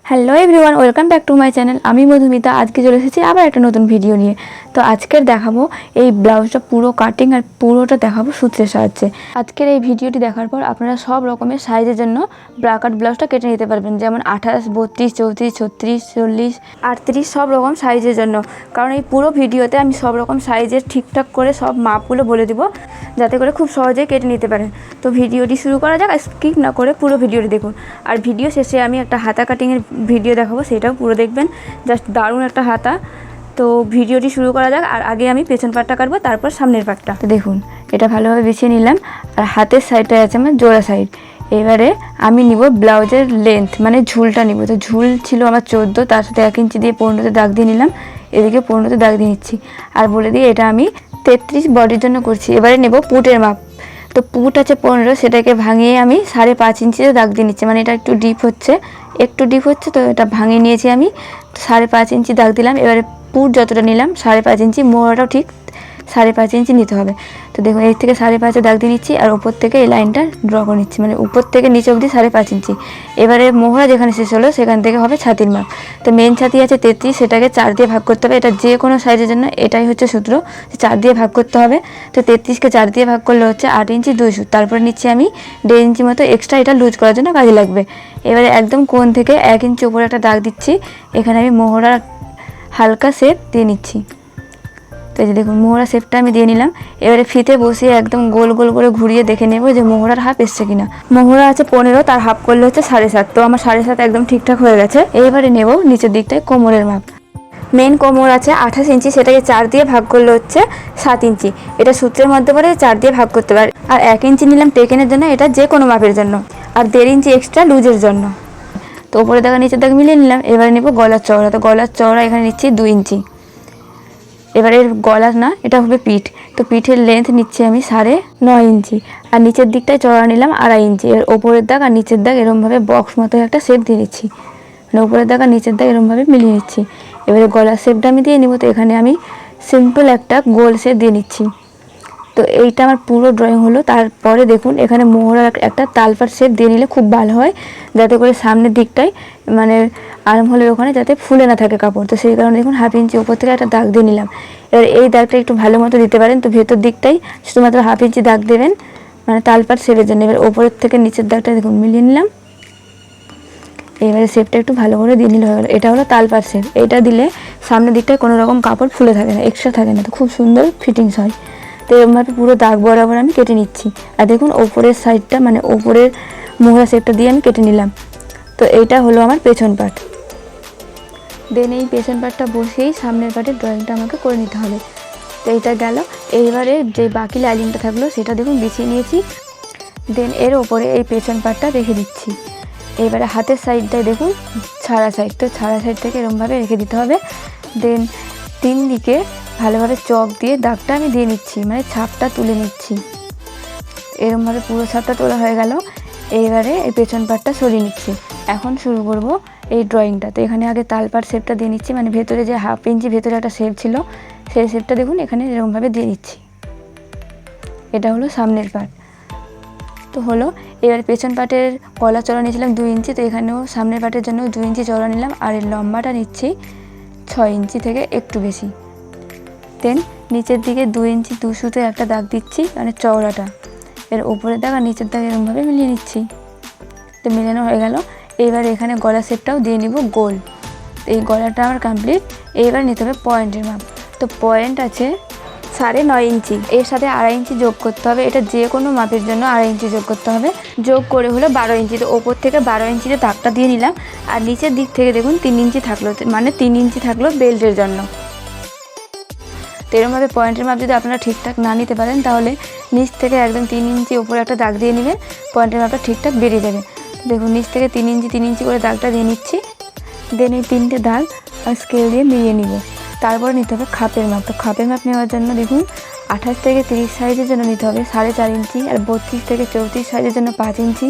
Hello everyone, welcome back to my channel. আমি মধুমিতা। আজকে চলে এসেছি আবার একটা নতুন ভিডিও নিয়ে। তো আজকের দেখাবো এই ব্লাউজটা পুরো কাটিং আর পুরোটা দেখাবো সূত্রের সাহায্যে। আজকের এই ভিডিওটি দেখার পর আপনারা সব রকমের সাইজের জন্য ব্রাকাট ব্লাউজটা কেটে নিতে পারবেন, যেমন 28, 32, 34, 36, 40, 38 সব রকম সাইজের জন্য। কারণ এই পুরো ভিডিওতে আমি সব রকম সাইজের ঠিকঠাক করে সব মাপগুলো বলে দিব, যাতে করে খুব সহজেই কেটে নিতে পারেন। তো ভিডিওটি শুরু করা যাক, আর স্কিপ না করে পুরো ভিডিওটি দেখুন। আর ভিডিও শেষে আমি একটা হাতা কাটিংয়ের ভিডিও দেখাবো, সেটাও পুরো দেখবেন। জাস্ট দারুণ একটা হাতা। তো ভিডিওটি শুরু করা যাক। আর আগে আমি পেছন পাটটা কাটবো, তারপর সামনের পাটটা। তো দেখুন, এটা ভালোভাবে বিছিয়ে নিলাম। আর হাতের সাইডটা আছে আমার জোড়া সাইড। এবারে আমি নিব ব্লাউজের লেন্থ, মানে ঝুলটা নিব। তো ঝুল ছিল আমার 14, তার সাথে 1 ইঞ্চি দিয়ে 15তে দাগ দিয়ে নিলাম। এদিকে 15তে দাগ দিয়ে নিচ্ছি। আর বলে দিই, এটা আমি 33 বডির জন্য করছি। এবারে নেব পুটের মাপ। তো পুট আছে 15, সেটাকে ভাঙিয়ে আমি 5.5 ইঞ্চিতে দাগ দিয়ে নিচ্ছি। মানে এটা একটু ডিপ হচ্ছে, তো এটা ভাঙিয়ে নিয়েছি আমি। 5.5 ইঞ্চি দাগ দিলাম। এবারে পুট যতটা নিলাম 5.5 ইঞ্চি, মোড়াটাও ঠিক 5.5 ইঞ্চি নিতে হবে। তো দেখুন, এর থেকে 5.5 দাগ দিয়ে নিচ্ছি, আর ওপর থেকে এই লাইনটা ড্র করে নিচ্ছি, মানে উপর থেকে নিচে অবধি 5.5 ইঞ্চি। এবারে মোহরা যেখানে শেষ হলো সেখান থেকে হবে ছাতির মাপ। তো মেন ছাতি আছে 33, সেটাকে 4 দিয়ে ভাগ করতে হবে। এটা যে কোনো সাইজের জন্য এটাই হচ্ছে সূত্র, 4 দিয়ে ভাগ করতে হবে। তো 33কে 4 দিয়ে ভাগ করলে হচ্ছে 8 ইঞ্চি 2 সুত। তারপরে নিচ্ছি আমি 1.5 ইঞ্চি মতো এক্সট্রা, এটা লুজ করার জন্য কাজে লাগবে। এবারে একদম কোণ থেকে 1 ইঞ্চি উপরে একটা দাগ দিচ্ছি। এখানে আমি মোহরার হালকা শেপ দিয়ে নিচ্ছি। তো এই যে দেখুন, মোহরা শেপটা আমি দিয়ে নিলাম। এবারে ফিতে বসিয়ে একদম গোল গোল করে ঘুরিয়ে দেখে নেব যে মোহরার হাফ এসছে কিনা। মোহরা আছে 15, তার হাফ করলে হচ্ছে 7.5। তো আমার 7.5 একদম ঠিকঠাক হয়ে গেছে। এইবারে নেব নিচের দিকটায় কোমরের মাপ। মেন কোমর আছে 28 ইঞ্চি, সেটাকে 4 দিয়ে ভাগ করলে হচ্ছে 7 ইঞ্চি। এটা সূত্রের মধ্যে পড়ে 4 দিয়ে ভাগ করতে পারে। আর 1 ইঞ্চি নিলাম টেকেনের জন্য, এটা যে কোনো মাপের জন্য। আর 1.5 ইঞ্চি এক্সট্রা লুজের জন্য। তো উপরে দেখা নিচের দাগ মিলিয়ে নিলাম। এবারে নেব গলার চওড়া। তো গলার চওড়া এখানে নিচ্ছি 2 ইঞ্চি। এবারে গলা না, এটা হবে পিঠ। তো পিঠের লেন্থ নিচ্ছি আমি 9.5 ইঞ্চি। আর নিচের দিকটায় চওড়া নিলাম 2.5 ইঞ্চি। এর ওপরের দাগ আর নিচের দাগ এরমভাবে বক্স মতো একটা শেপ দিয়ে নিচ্ছি, মানে উপরের দাগ আর নিচের দাগ এরমভাবে মিলিয়ে নিচ্ছি। এবারে গলার শেপটা আমি দিয়ে নিব। তো এখানে আমি সিম্পল একটা গোল শেপ দিয়ে নিচ্ছি। তো এইটা আমার পুরো ড্রয়িং হলো। তারপরে দেখুন, এখানে মোহরার একটা তালপাট শেপ দিয়ে নিলে খুব ভালো হয়, যাতে করে সামনের দিকটায় মানে আর্ম হোলের ওখানে যাতে ফুলে না থাকে কাপড়। তো সেই কারণে দেখুন 1/2 ইঞ্চি উপর থেকে একটা দাগ দিয়ে নিলাম। এবার এই দাগটা একটু ভালো মতো দিতে পারেন। তো ভেতর দিকটাই শুধুমাত্র 1/2 ইঞ্চি দাগ দেবেন, মানে তালপাট শেপের জন্য। এবার ওপরের থেকে নিচের দাগটা দেখুন মিলিয়ে নিলাম। এবারে শেপটা একটু ভালো করে দিয়ে নিলে হয়ে গেলো। এটা হলো তালপাট শেপ। এটা দিলে সামনের দিকটায় কোনো রকম কাপড় ফুলে থাকে না, এক্সট্রা থাকে না। তো খুব সুন্দর ফিটিংস হয়। তো এরকমভাবে পুরো দাগ বরাবর আমি কেটে নিচ্ছি। আর দেখুন, ওপরের সাইডটা মানে ওপরের মোহরা শেপটা দিয়ে আমি কেটে নিলাম। তো এইটা হলো আমার পেছন পাট। দেন এই পেছন পাটটা বসেই সামনের পাটের ড্রয়িংটা আমাকে করে নিতে হবে। তো এইটা গেল। এইবারে যে বাকি লাইনিংটা থাকলো সেটা দেখুন বিছিয়ে নিয়েছি। দেন এর ওপরে এই পেছন পাটটা রেখে দিচ্ছি। এবারে হাতের সাইডটায় দেখুন ছাড়া সাইড। তো ছাড়া সাইড থেকে এরকমভাবে রেখে দিতে হবে। দেন 3 দিকে ভালোভাবে চক দিয়ে দাগটা আমি দিয়ে নিচ্ছি, মানে ছাপটা তুলে নিচ্ছি। এরকমভাবে পুরো ছাপটা তোলা হয়ে গেল। এইবারে এই পেছন পাটটা সরিয়ে নিচ্ছি। এখন শুরু করব এই ড্রয়িংটা। তো এখানে আগে তালপাট শেপটা দিয়ে নিচ্ছি, মানে ভেতরে যে 1/2 ইঞ্চি ভেতরে একটা শেপ ছিল, সেই শেপটা দেখুন এখানে এরকমভাবে দিয়ে নিচ্ছি। এটা হলো সামনের পাট। তো হলো। এবার পেছন পাটের গলা চওড়া নিয়েছিলাম 2 ইঞ্চি। তো এখানেও সামনের পাটের জন্য 2 ইঞ্চি চওড়া নিলাম। আর এর লম্বাটা নিচ্ছি 6 ইঞ্চি থেকে একটু বেশি। দেন নিচের দিকে 2 ইঞ্চি 2 সুতে একটা দাগ দিচ্ছি, মানে চওড়াটা। এর উপরের দাগ আর নিচের দাগ এরকমভাবে মিলিয়ে নিচ্ছি। তো মিলানো হয়ে গেল। এইবার এখানে গলা শেপটাও দিয়ে নিব গোল। এই গলাটা আমার কমপ্লিট। এইবার নিতে হবে পয়েন্টের মাপ। তো পয়েন্ট আছে 9.5 ইঞ্চি। এর সাথে 2.5 ইঞ্চি যোগ করতে হবে। এটা যে কোনো মাপের জন্য 2.5 ইঞ্চি যোগ করতে হবে। যোগ করে হলো 12 ইঞ্চি। তো ওপর থেকে 12 ইঞ্চিতে দাগটা দিয়ে নিলাম। আর নিচের দিক থেকে দেখুন 3 ইঞ্চি থাকলো, মানে 3 ইঞ্চি থাকলো বেল্টের জন্য। তো এরকমভাবে পয়েন্টের মাপ যদি আপনারা ঠিকঠাক না নিতে পারেন, তাহলে নিচ থেকে একদম 3 ইঞ্চি উপরে একটা দাগ দিয়ে নেবেন, পয়েন্টের মাপটা ঠিকঠাক বেরিয়ে যাবে। দেখুন, নিচ থেকে 3 ইঞ্চি করে দাগটা দিয়ে নিচ্ছি। দেন এই 3টে দাগ আর স্কেল দিয়ে মিলিয়ে নিব। তারপর নিতে হবে খাপের মাপ। তো খাপের মাপ নেওয়ার জন্য দেখুন 28 থেকে 30 সাইজের জন্য নিতে হবে 4.5 ইঞ্চি। আর 32 থেকে 34 সাইজের জন্য 5 ইঞ্চি।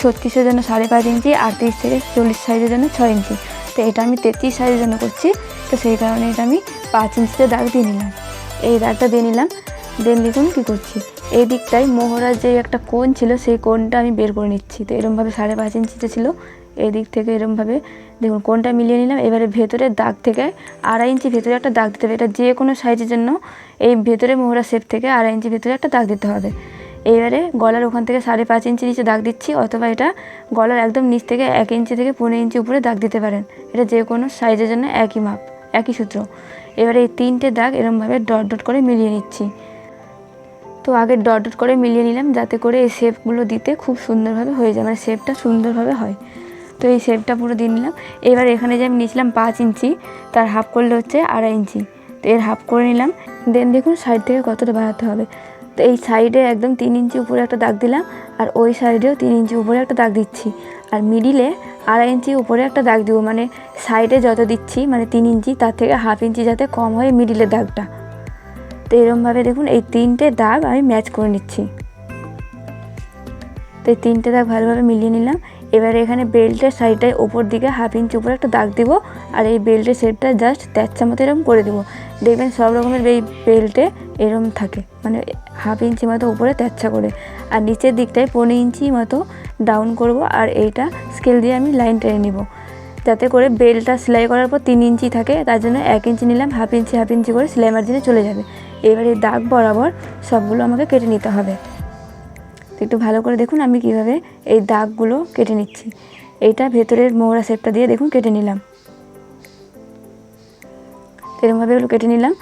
36-এর জন্য 5.5 ইঞ্চি। 38 থেকে 40 সাইজের জন্য 6 ইঞ্চি। তো এটা আমি 33 সাইজের জন্য করছি। তো সেই কারণে এটা আমি 5 ইঞ্চিতে দাগ দিয়ে নিলাম। এই দাগটা দিয়ে নিলাম। দেন দেখুন কী করছি, এই দিকটায় মোহরার যে একটা কোণ ছিল, সেই কোণটা আমি বের করে নিচ্ছি। তো এরকমভাবে 5.5 ইঞ্চিতে ছিল, এই দিক থেকে এরকমভাবে দেখুন কোনটা মিলিয়ে নিলাম। এবারে ভেতরের দাগ থেকে 2.5 ইঞ্চি ভেতরে একটা দাগ দিতে হবে। এটা যে কোনো সাইজের জন্য এই ভেতরে মোহরা শেপ থেকে 2.5 ইঞ্চি ভেতরে একটা দাগ দিতে হবে। এইবারে গলার ওখান থেকে 5.5 ইঞ্চি নিচে দাগ দিচ্ছি, অথবা এটা গলার একদম নিচ থেকে 1 ইঞ্চি থেকে 15 ইঞ্চি উপরে দাগ দিতে পারেন। এটা যে কোনো সাইজের জন্য একই মাপ, একই সূত্র। এবারে এই 3টে দাগ এরকমভাবে ডট ডট করে মিলিয়ে নিচ্ছি। তো আগে ডট ডট করে মিলিয়ে নিলাম, যাতে করে এই শেপগুলো দিতে খুব সুন্দরভাবে হয়ে যায়, মানে শেপটা সুন্দরভাবে হয়। তো এই শেপটা পুরো দিয়ে নিলাম। এবার এখানে যে আমি নিয়েছিলাম 5 ইঞ্চি, তার হাফ করলে হচ্ছে 2.5 ইঞ্চি। তো এর হাফ করে নিলাম। দেন দেখুন সাইড থেকে কতটা বাড়াতে হবে। তো এই সাইডে একদম 3 ইঞ্চি উপরে একটা দাগ দিলাম, আর ওই সাইডেও 3 ইঞ্চি উপরে একটা দাগ দিচ্ছি, আর মিডিলে 2.5 ইঞ্চি উপরে একটা দাগ দিব। মানে সাইডে যত দিচ্ছি মানে 3 ইঞ্চি, তার থেকে হাফ ইঞ্চি যাতে কম হয় মিডিলের দাগটা। তো এরকমভাবে দেখুন এই 3টে দাগ আমি ম্যাচ করে নিচ্ছি। তো এই 3টে দাগ ভালোভাবে মিলিয়ে নিলাম। এবারে এখানে বেল্টের সাইডটায় ওপর দিকে হাফ ইঞ্চি উপরে একটা দাগ দিব, আর এই বেল্টের শেপটা জাস্ট তেচ্ছা মতো এরকম করে দেবো। দেখবেন সব রকমের এই বেল্টে এরকম থাকে, মানে হাফ ইঞ্চি মতো উপরে তেচ্ছা করে, আর নিচের দিকটায় 15 ইঞ্চি মতো ডাউন করব। আর এইটা স্কেল দিয়ে আমি লাইন টেনে নিব, যাতে করে বেল্টটা সেলাই করার পর 3 ইঞ্চি থাকে। তার জন্য 1 ইঞ্চি নিলাম, হাফ ইঞ্চি করে সেলাই মার্জিনে চলে যাবে। এবার এই দাগ বরাবর সবগুলো আমাকে কেটে নিতে হবে। তো একটু ভালো করে দেখুন আমি কিভাবে এই দাগগুলো কেটে নিচ্ছি। এইটা ভেতরের মোহরা শেপটা দিয়ে দেখুন কেটে নিলাম, এরকমভাবে এগুলো কেটে নিলাম।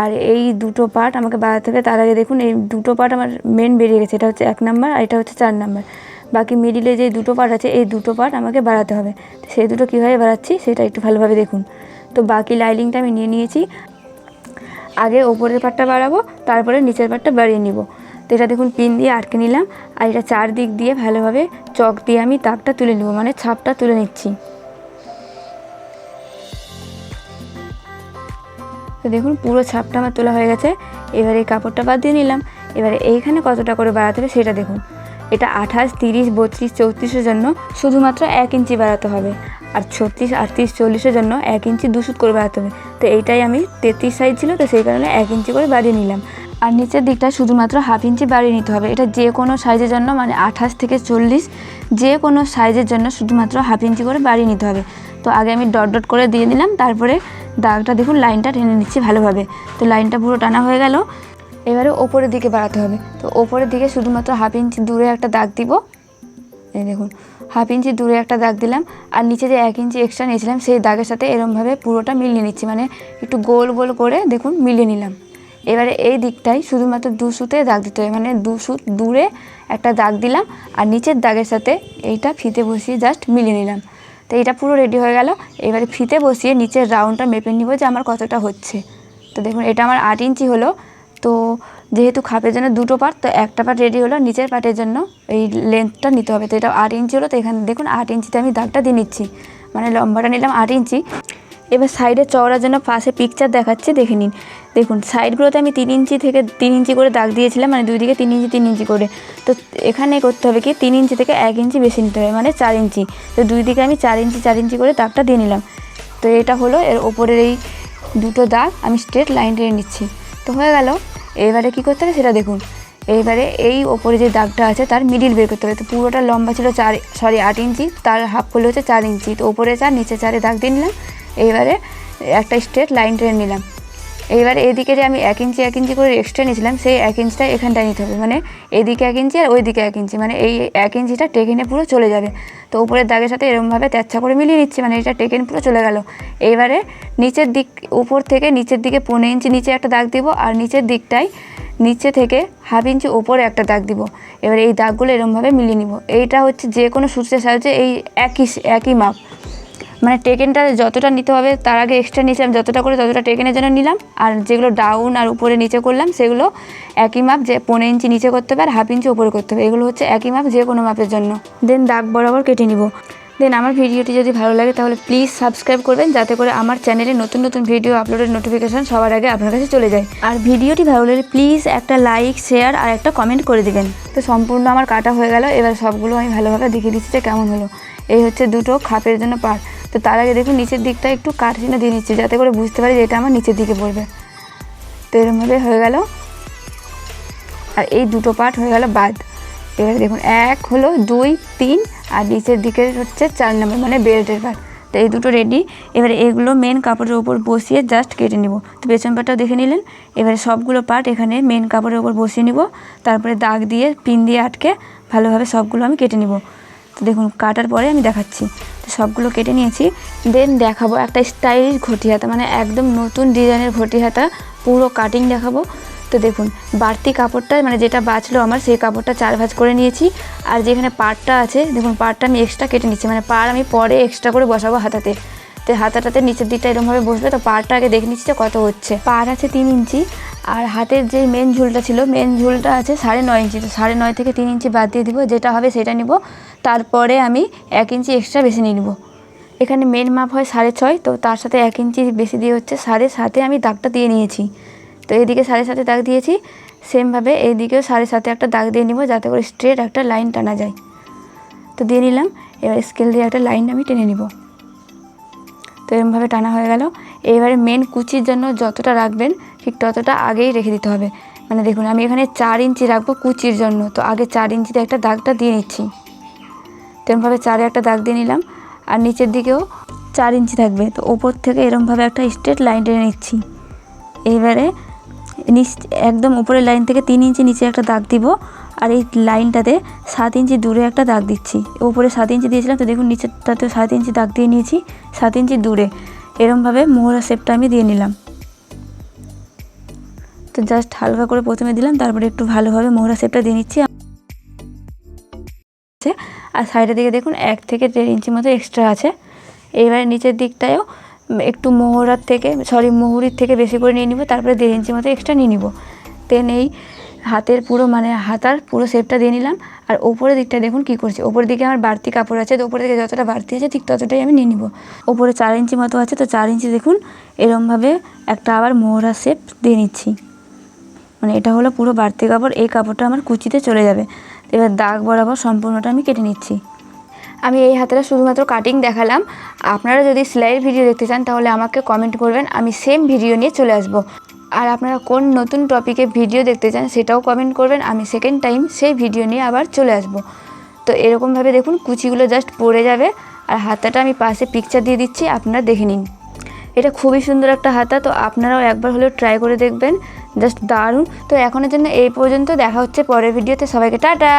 আর এই দুটো পার্ট আমাকে বাড়াতে হবে। তার আগে দেখুন এই দুটো পার্ট আমার মেন বেরিয়ে গেছে, এটা হচ্ছে 1 নাম্বার আর এটা হচ্ছে 4 নাম্বার। বাকি মিডিলে যে দুটো পার্ট আছে এই দুটো পার্ট আমাকে বাড়াতে হবে। সেই দুটো কীভাবে বাড়াচ্ছি সেটা একটু ভালোভাবে দেখুন। তো বাকি লাইনিংটা আমি নিয়ে নিয়েছি। আগে ওপরের পার্টটা বাড়াবো, তারপরে নিচের পার্টটা বাড়িয়ে নিব। তো এটা দেখুন পিন দিয়ে আটকে নিলাম, আর এটা চারদিক দিয়ে ভালোভাবে চক দিয়ে আমি দাগটা তুলে নেব, মানে ছাপটা তুলে নিচ্ছি। তো দেখুন পুরো ছাপটা আমার তোলা হয়ে গেছে। এবারে এই কাপড়টা বাদ দিয়ে নিলাম। এবারে এইখানে কতটা করে বাড়াতে হবে সেটা দেখুন। এটা 28, 30, 32, 34-এর জন্য শুধুমাত্র 1 ইঞ্চি বাড়াতে হবে, আর 36, 38, 40-এর জন্য 1 ইঞ্চি 2 সুত করে বাড়াতে হবে। তো এইটাই আমি 33 সাইজ ছিল, তো সেই কারণে 1 ইঞ্চি করে বাড়িয়ে নিলাম। আর নিচের দিকটা শুধুমাত্র হাফ ইঞ্চি বাড়িয়ে নিতে হবে। এটা যে কোনো সাইজের জন্য, মানে 28 থেকে 40 যে কোনো সাইজের জন্য শুধুমাত্র হাফ ইঞ্চি করে বাড়িয়ে নিতে হবে। তো আগে আমি ডট ডট করে দিয়ে দিলাম, তারপরে দাগটা দেখুন লাইনটা টেনে নিচ্ছি ভালোভাবে। তো লাইনটা পুরো টানা হয়ে গেল। এবারে ওপরের দিকে বাড়াতে হবে। তো ওপরের দিকে শুধুমাত্র হাফ ইঞ্চি দূরে একটা দাগ দিব। এই দেখুন হাফ ইঞ্চি দূরে একটা দাগ দিলাম, আর নিচে যে 1 ইঞ্চি এক্সট্রা নিয়েছিলাম সেই দাগের সাথে এরমভাবে পুরোটা মিলিয়ে নিচ্ছি, মানে একটু গোল গোল করে দেখুন মিলিয়ে নিলাম। এবারে এই দিকটাই শুধুমাত্র 2 সুতে দাগ দিতে হবে, মানে 2 সুত দূরে একটা দাগ দিলাম, আর নিচের দাগের সাথে এইটা ফিতে বসিয়ে জাস্ট মিলিয়ে নিলাম। তো এটা পুরো রেডি হয়ে গেল। এবারে ফিতে বসিয়ে নিচের রাউন্ডটা মেপে নিব যে আমার কতটা হচ্ছে। তো দেখুন এটা আমার 8 ইঞ্চি হলো। তো যেহেতু খাপের জন্য দুটো পার্ট, তো একটা পার্ট রেডি হলো, নিচের পার্টের জন্য এই লেন্থটা নিতে হবে। তো এটা 8 ইঞ্চি হলো। তো এখানে দেখুন 8 ইঞ্চিতে আমি দাগটা দিয়ে নিচ্ছি, মানে লম্বাটা নিলাম 8 ইঞ্চি। এবার সাইডে চওড়ার জন্য পাশে পিকচার দেখাচ্ছে, দেখে নিন। দেখুন সাইডগুলোতে আমি 3 ইঞ্চি থেকে 3 ইঞ্চি করে দাগ দিয়েছিলাম, মানে দুই দিকে 3 ইঞ্চি করে। তো এখানে করতে হবে কি 3 ইঞ্চি থেকে 1 ইঞ্চি বেশি নিতে হবে, মানে 4 ইঞ্চি। তো দুই দিকে আমি 4 ইঞ্চি করে দাগটা দিয়ে নিলাম। তো এটা হলো এর ওপরের এই দুটো দাগ আমি স্ট্রেট লাইন টেনে নিচ্ছি। তো হয়ে গেল। এবারে কী করতে হবে সেটা দেখুন। এইবারে এই ওপরে যে দাগটা আছে তার মিডিল বের করতে হবে। তো পুরোটা লম্বা ছিল 8 ইঞ্চি, তার হাফ করলে হচ্ছে 4 ইঞ্চি। তো ওপরে 4 নিচে 4 দাগ দিয়ে নিলাম। এইবারে একটা স্ট্রেট লাইন টেনে নিলাম। এইবারে এদিকে যে আমি 1 ইঞ্চি করে এক্সট্রা নিয়েছিলাম সেই 1 ইঞ্চিটা এখানটায় নিতে হবে, মানে এদিকে 1 ইঞ্চি আর ওইদিকে 1 ইঞ্চি, মানে এই 1 ইঞ্চিটা টেকেনে পুরো চলে যাবে। তো উপরের দাগের সাথে এরকমভাবে তেচ্ছা করে মিলিয়ে নিচ্ছি, মানে এটা টেকেন পুরো চলে গেল। এইবারে নিচের দিক উপর থেকে নিচের দিকে 15 ইঞ্চি নিচে একটা দাগ দিব, আর নিচের দিকটায় নিচে থেকে হাফ ইঞ্চি ওপরে একটা দাগ দিব। এবার এই দাগগুলো এরকমভাবে মিলিয়ে নিব। এইটা হচ্ছে যে কোনো সূত্রের সাহায্যে এই একই মাপ, মানে টেকেনটা যতটা নিতে হবে তার আগে এক্সট্রা নিয়েছিলাম যতটা করে, ততটা টেকেনের জন্য নিলাম। আর যেগুলো ডাউন আর উপরে নিচে করলাম সেগুলো একই মাপ, যে 15 ইঞ্চি নিচে করতে হবে আর হাফ ইঞ্চি উপরে করতে হবে। এগুলো হচ্ছে একই মাপ যে কোনো মাপের জন্য। দেন দাগ বরাবর কেটে নিব। দেন আমার ভিডিওটি যদি ভালো লাগে তাহলে প্লিজ সাবস্ক্রাইব করবেন, যাতে করে আমার চ্যানেলে নতুন নতুন ভিডিও আপলোডের নোটিফিকেশান সবার আগে আপনার কাছে চলে যায়। আর ভিডিওটি ভালো লাগলে প্লিজ একটা লাইক, শেয়ার আর একটা কমেন্ট করে দেবেন। তো সম্পূর্ণ আমার কাটা হয়ে গেল। এবার সবগুলো আমি ভালোভাবে দেখিয়ে দিচ্ছি যে কেমন হলো। এই হচ্ছে দুটো খাপের জন্য পার্ট। তো তার আগে দেখুন নিচের দিকটা একটু কাট চিহ্ন দিয়ে নিচ্ছি, যাতে করে বুঝতে পারি যে এটা আমার নিচের দিকে পড়বে। তো এরকমভাবে হয়ে গেল। আর এই দুটো পার্ট হয়ে গেল বাদ। এবারে দেখুন 1 হলো, 2, 3 আর নিচের দিকে হচ্ছে 4 নম্বর মানে বেল্টের পার্ট। তো এই দুটো রেডি। এবারে এগুলো মেন কাপড়ের ওপর বসিয়ে জাস্ট কেটে নিব। তো পেছন পাটটাও দেখে নিলেন। এবারে সবগুলো পার্ট এখানে মেন কাপড়ের ওপর বসিয়ে নিব, তারপরে দাগ দিয়ে পিন দিয়ে আটকে ভালোভাবে সবগুলো আমি কেটে নিব। তো দেখুন কাটার পরে আমি দেখাচ্ছি। তো সবগুলো কেটে নিয়েছি, দেন দেখাবো একটা স্টাইলিশ ঘটি হাতা, মানে একদম নতুন ডিজাইনের ঘটি হাতা, পুরো কাটিং দেখাবো। তো দেখুন বাড়তি কাপড়টা মানে যেটা বাঁচলো আমার, সেই কাপড়টা 4 ভাঁজ করে নিয়েছি। আর যেখানে পাড়টা আছে দেখুন, পাড়টা আমি এক্সট্রা কেটে নিচ্ছি, মানে পাড় আমি পরে এক্সট্রা করে বসাবো হাতাতে। তো হাতাটাতে নিচের দিকটা এরকমভাবে বসবে। তো পাড়টা আগে দেখে নিচ্ছি যে কত হচ্ছে। পাড় আছে 3 ইঞ্চি, আর হাতের যে মেন ঝুলটা ছিল, মেন ঝুলটা আছে 9.5 ইঞ্চি। তো 9.5 থেকে 3 ইঞ্চি বাদ দিয়ে দিব, যেটা হবে সেটা নিব। তারপরে আমি 1 ইঞ্চি এক্সট্রা বেশি নিয়ে নেব। এখানে মেন মাপ হয় 6.5, তো তার সাথে 1 ইঞ্চি বেশি দিয়ে হচ্ছে 7.5 আমি দাগটা দিয়ে নিয়েছি। তো এইদিকে 7.5 দাগ দিয়েছি, সেমভাবে এইদিকেও 7.5 একটা দাগ দিয়ে নিব, যাতে করে স্ট্রেট একটা লাইন টানা যায়। তো দিয়ে নিলাম। এবার স্কেল দিয়ে একটা লাইন আমি টেনে নিব। তো এরকমভাবে টানা হয়ে গেল। এইবারে মেন কুচির জন্য যতটা রাখবেন ঠিক ততটা আগেই রেখে দিতে হবে। মানে দেখুন আমি এখানে 4 ইঞ্চি রাখবো কুচির জন্য, তো আগে 4 ইঞ্চিতে একটা দাগটা দিয়ে নিচ্ছি। তো এরকমভাবে 4 একটা দাগ দিয়ে নিলাম। আর নিচের দিকেও 4 ইঞ্চি থাকবে, তো ওপর থেকে এরকমভাবে একটা স্ট্রেট লাইন টেনে নিচ্ছি। এইবারে একদম উপরের লাইন থেকে 3 ইঞ্চি নিচে একটা দাগ দিব, আর এই লাইনটাতে 7 ইঞ্চি দূরে একটা দাগ দিচ্ছি। উপরে 7 ইঞ্চি দিয়েছিলাম, তো দেখুন নিচেরটাতেও 7 ইঞ্চি দাগ দিয়ে নিয়েছি, 7 ইঞ্চি দূরে। এরকমভাবে মোহরা শেপটা আমি দিয়ে নিলাম। তো জাস্ট হালকা করে প্রথমে দিলাম, তারপরে একটু ভালোভাবে মোহরা শেপটা দিয়ে নিচ্ছি। আর সাইডের দিকে দেখুন 1 থেকে 1.5 ইঞ্চি মতো এক্সট্রা আছে। এইবারে নিচের দিকটায়ও একটু মুহুরির থেকে বেশি করে নিয়ে নিব, তারপরে 1.5 ইঞ্চি মতো এক্সট্রা নিয়ে নিব। দেন এই হাতের পুরো মানে হাতার পুরো শেপটা দিয়ে নিলাম। আর ওপরের দিকটা দেখুন কী করছি, ওপরের দিকে আমার বাড়তি কাপড় আছে, তো ওপরের দিকে যতটা বাড়তি আছে ঠিক ততটাই আমি নিয়ে নিব। ওপরে 4 ইঞ্চি মতো আছে, তো 4 ইঞ্চি দেখুন এরমভাবে একটা আবার মোহরা শেপ দিয়ে নিচ্ছি। মানে এটা হলো পুরো বাড়তি কাপড়, এই কাপড়টা আমার কুচিতে চলে যাবে। এবার দাগ বরাবর সম্পূর্ণটা আমি কেটে নিচ্ছি। আমি এই হাতাটা শুধুমাত্র কাটিং দেখালাম। আপনারা যদি সেলাইয়ের ভিডিও দেখতে চান তাহলে আমাকে কমেন্ট করবেন, আমি সেম ভিডিও নিয়ে চলে আসব। আর আপনারা কোন নতুন টপিকে ভিডিও দেখতে চান সেটাও কমেন্ট করবেন, আমি সেকেন্ড টাইম সেই ভিডিও নিয়ে আবার চলে আসব। তো এরকমভাবে দেখুন কুচিগুলো জাস্ট পড়ে যাবে। আর হাতাটা আমি পাশে পিকচার দিয়ে দিচ্ছি, আপনারা দেখে নিন। এটা খুবই সুন্দর একটা হাতা, তো আপনারাও একবার হলেও ট্রাই করে দেখবেন, জাস্ট দারুণ। তো এখনের জন্য এই পর্যন্ত, দেখা হচ্ছে পরের ভিডিওতে। সবাইকে টাটা।